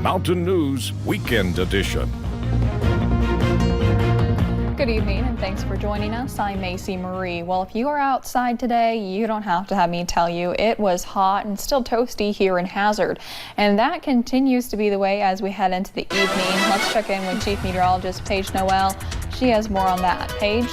Mountain News Weekend Edition. Good evening and thanks for joining us. I'm Macy Marie. Well, if you are outside today, you don't have to have me tell you it was hot and still toasty here in Hazard. And that continues to be the way as we head into the evening. Let's check in with Chief Meteorologist Paige Noel. She has more on that. Paige?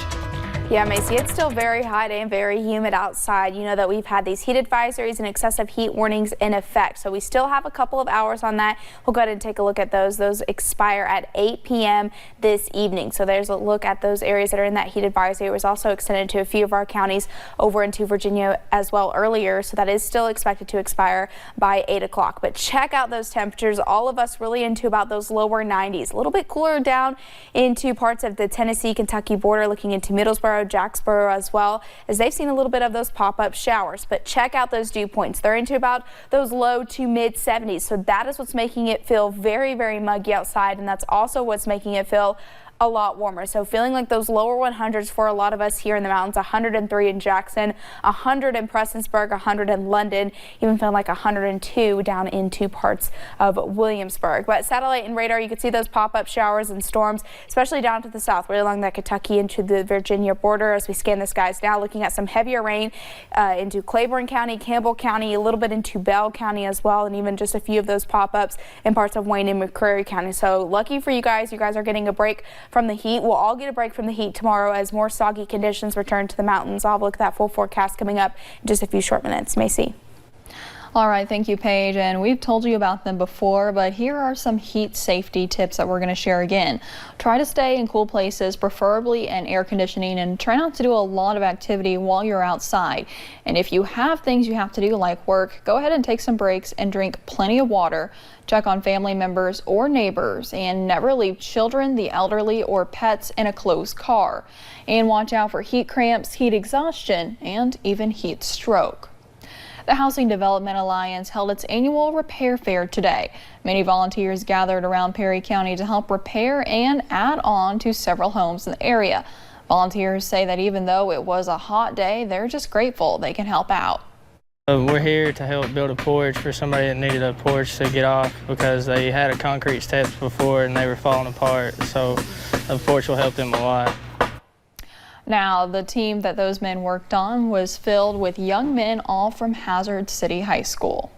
Yeah, Macy, it's still very hot and very humid outside. You know that we've had these heat advisories and excessive heat warnings in effect. So we still have a couple of hours on that. We'll go ahead and take a look at those. Those expire at 8 p.m. this evening. So there's a look at those areas that are in that heat advisory. It was also extended to a few of our counties over into Virginia as well earlier. So that is still expected to expire by 8 o'clock. But check out those temperatures. All of us really into about those lower 90s. A little bit cooler down into parts of the Tennessee-Kentucky border, looking into Middlesboro, Jacksboro as well, as they've seen a little bit of those pop-up showers. But check out those dew points. They're into about those low to mid 70s. So that is what's making it feel very, very muggy outside. And that's also what's making it feel a lot warmer. So feeling like those lower 100s for a lot of us here in the mountains. 103 in Jackson, 100 in Prestonsburg, 100 in London, even feeling like 102 down into parts of Williamsburg. But satellite and radar, you can see those pop-up showers and storms, especially down to the south, right along that Kentucky into the Virginia border. As we scan the skies now, looking at some heavier rain into Claiborne County, Campbell County, a little bit into Bell County as well, and even just a few of those pop-ups in parts of Wayne and McCreary County. So lucky for you guys are getting a break from the heat. We'll all get a break from the heat tomorrow as more soggy conditions return to the mountains. I'll look at that full forecast coming up in just a few short minutes. Macy. All right, thank you, Paige. And we've told you about them before, but here are some heat safety tips that we're going to share again. Try to stay in cool places, preferably in air conditioning, and try not to do a lot of activity while you're outside. And if you have things you have to do like work, go ahead and take some breaks and drink plenty of water. Check on family members or neighbors, and never leave children, the elderly, or pets in a closed car. And watch out for heat cramps, heat exhaustion, and even heat stroke. The Housing Development Alliance held its annual repair fair today. Many volunteers gathered around Perry County to help repair and add on to several homes in the area. Volunteers say that even though it was a hot day, they're just grateful they can help out. We're here to help build a porch for somebody that needed a porch to get off because they had a concrete steps before and they were falling apart. So a porch will help them a lot. Now, the team that those men worked on was filled with young men, all from Hazard City High School.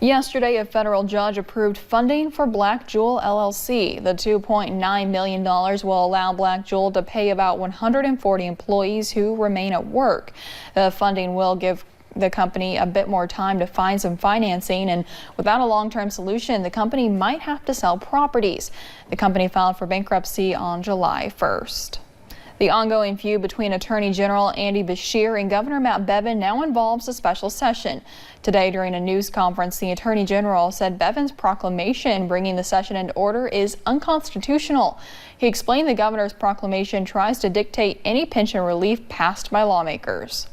Yesterday, a federal judge approved funding for Black Jewel LLC. The $2.9 million will allow Black Jewel to pay about 140 employees who remain at work. The funding will give the company a bit more time to find some financing, and without a long-term solution, the company might have to sell properties. The company filed for bankruptcy on July 1st. The ongoing feud between Attorney General Andy Beshear and Governor Matt Bevin now involves a special session. Today, during a news conference, the Attorney General said Bevin's proclamation bringing the session into order is unconstitutional. He explained the governor's proclamation tries to dictate any pension relief passed by lawmakers.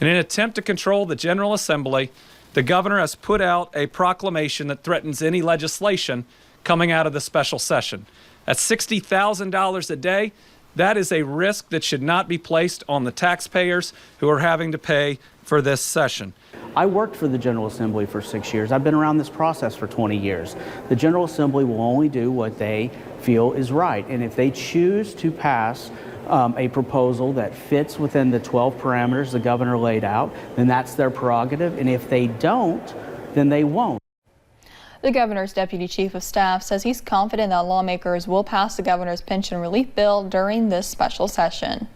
In an attempt to control the General Assembly, the governor has put out a proclamation that threatens any legislation coming out of the special session. At $60,000 a day, that is a risk that should not be placed on the taxpayers who are having to pay for this session. I worked for the General Assembly for 6 years. I've been around this process for 20 years. The General Assembly will only do what they feel is right. And if they choose to pass a proposal that fits within the 12 parameters the governor laid out, then that's their prerogative. And if they don't, then they won't. The governor's deputy chief of staff says he's confident that lawmakers will pass the governor's pension relief bill during this special session.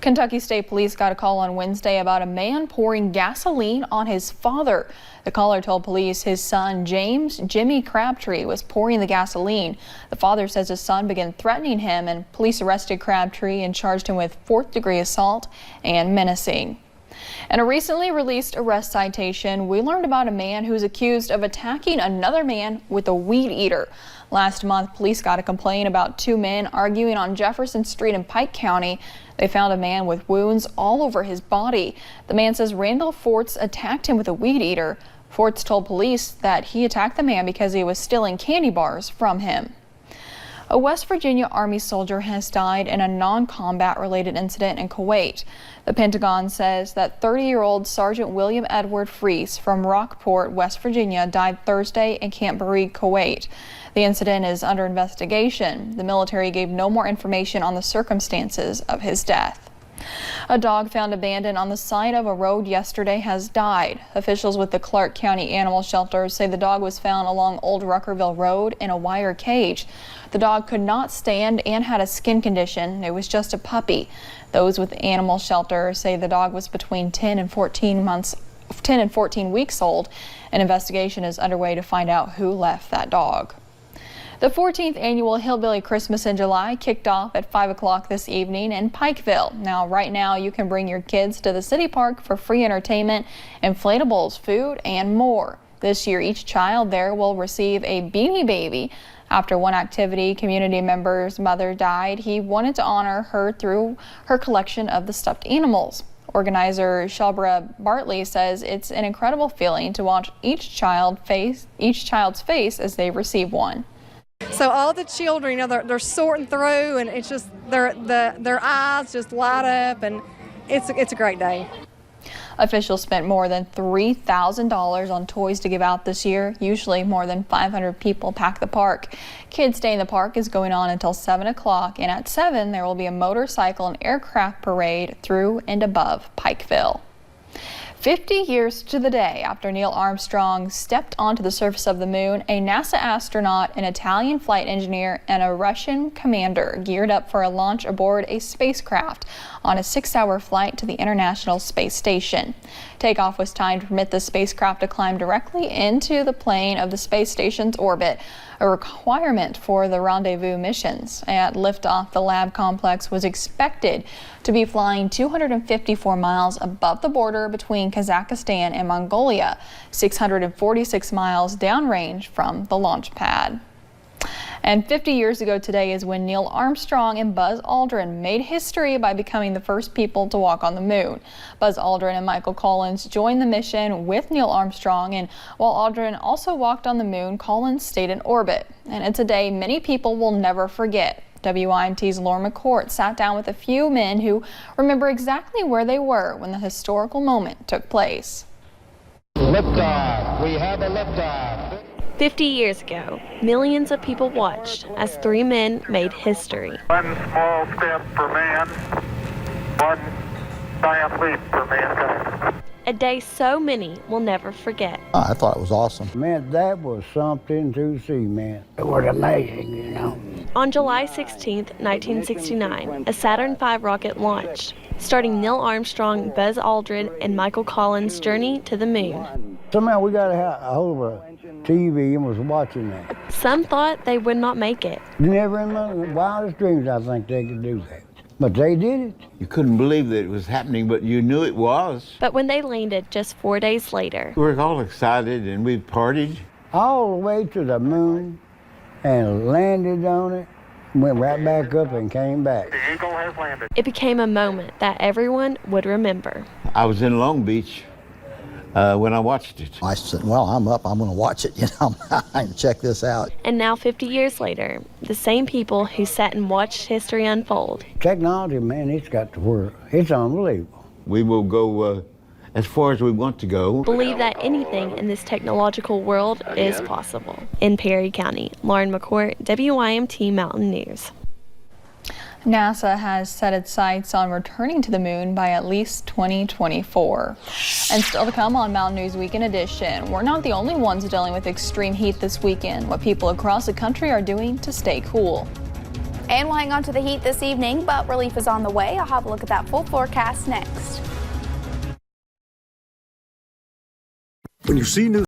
Kentucky State Police got a call on Wednesday about a man pouring gasoline on his father. The caller told police his son, James Jimmy Crabtree, was pouring the gasoline. The father says his son began threatening him, and police arrested Crabtree and charged him with 4th-degree assault and menacing. In a recently released arrest citation, we learned about a man who's accused of attacking another man with a weed eater. Last month, police got a complaint about 2 men arguing on Jefferson Street in Pike County. They found a man with wounds all over his body. The man says Randall Forts attacked him with a weed eater. Forts told police that he attacked the man because he was stealing candy bars from him. A West Virginia Army soldier has died in a non-combat related incident in Kuwait. The Pentagon says that 30-year-old Sergeant William Edward Freese from Rockport, West Virginia, died Thursday in Camp Bareed, Kuwait. The incident is under investigation. The military gave no more information on the circumstances of his death. A dog found abandoned on the side of a road yesterday has died. Officials with the Clark County Animal Shelter say the dog was found along Old Ruckerville Road in a wire cage. The dog could not stand and had a skin condition. It was just a puppy. Those with the animal shelter say the dog was between 10 and 14 weeks old. An investigation is underway to find out who left that dog. The 14th annual Hillbilly Christmas in July kicked off at 5 o'clock this evening in Pikeville. Now, right now, you can bring your kids to the city park for free entertainment, inflatables, food, and more. This year, each child there will receive a Beanie Baby. After one activity community member's mother died, he wanted to honor her through her collection of the stuffed animals. Organizer Shelbra Bartley says it's an incredible feeling to watch each child's face as they receive one. So all the children, they're sorting through, and it's just their eyes just light up, and it's a great day. Officials spent more than $3,000 on toys to give out this year. Usually more than 500 people pack the park. Kids Day in the Park is going on until 7 o'clock, and at 7 there will be a motorcycle and aircraft parade through and above Pikeville. 50 years to the day after Neil Armstrong stepped onto the surface of the moon, a NASA astronaut, an Italian flight engineer, and a Russian commander geared up for a launch aboard a spacecraft on a 6-hour flight to the International Space Station. Takeoff was timed to permit the spacecraft to climb directly into the plane of the space station's orbit, a requirement for the rendezvous missions. At liftoff, the lab complex was expected to be flying 254 miles above the border between Kazakhstan and Mongolia, 646 miles downrange from the launch pad. And 50 years ago today is when Neil Armstrong and Buzz Aldrin made history by becoming the first people to walk on the moon. Buzz Aldrin and Michael Collins joined the mission with Neil Armstrong, and while Aldrin also walked on the moon, Collins stayed in orbit. And it's a day many people will never forget. WIMT's Lauren McCourt sat down with a few men who remember exactly where they were when the historical moment took place. Liftoff. We have a liftoff. 50 years ago, millions of people watched as 3 men made history. One small step for man, one giant leap for mankind. A day so many will never forget. I thought it was awesome. Man, that was something to see, man. It was amazing, you know. On July 16, 1969, a Saturn V rocket launched, starting Neil Armstrong, Buzz Aldrin, and Michael Collins' journey to the moon. Somehow we got a hold of a TV and was watching that. Some thought they would not make it. Never in my wildest dreams I think they could do that. But they did it. You couldn't believe that it was happening, but you knew it was. But when they landed just 4 days later, We were all excited and we partied. All the way to the moon and landed on it, went right back up and came back. The Eagle has landed. it became a moment that everyone would remember. I was in Long Beach when I watched it. I said, well, I'm up. I'm going to watch it, and check this out. And now 50 years later, the same people who sat and watched history unfold Technology, man, it's got to work. It's unbelievable. We will go as far as we want to go. believe that anything in this technological world is possible. In Perry County, Lauren McCourt, WIMT Mountain News. NASA has set its sights on returning to the moon by at least 2024. And still to come on Mountain News Weekend Edition, we're not the only ones dealing with extreme heat this weekend. What people across the country are doing to stay cool. And we'll hang on to the heat this evening, but relief is on the way. I'll have a look at that full forecast next. When you see new